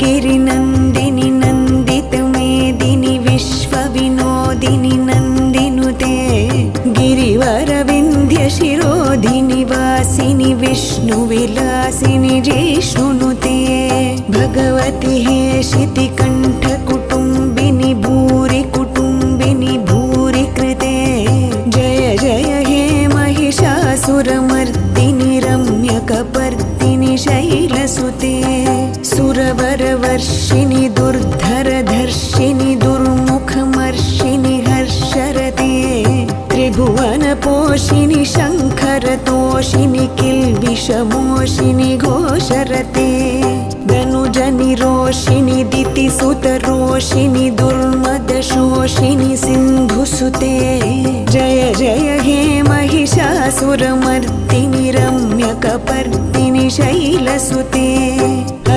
गिरिनन्दिनि नन्दितमेदिनि विश्वविनोदिनि नन्दिनुते गिरिवरविन्ध्यशिरोधिनि वासिनि विष्णुविलासिनि जिष्णुनुते भगवति हेशितिकण्ठकुटुम्बिनि भूरि कुटुम्बिनि भूरि कृते जय जय हे महिषासुरमर्दिनि रम्यकपर्दिनि शैलसुते सुरवरवर्षिणि दुर्धरधर्षिणि दुर्मुखमर्षिणि हर्षरते त्रिभुवनपोषिणि शङ्खरतोषिणि किल्बिषमोषिणि घोषरते धनुजनिरोषिणि दितिसुतरोषिणि दुर्मदशोषिणि सिन्धुसुते जय जय हे महिषासुरमर्दिनि रम्यकपर्दिनि शैलसुते।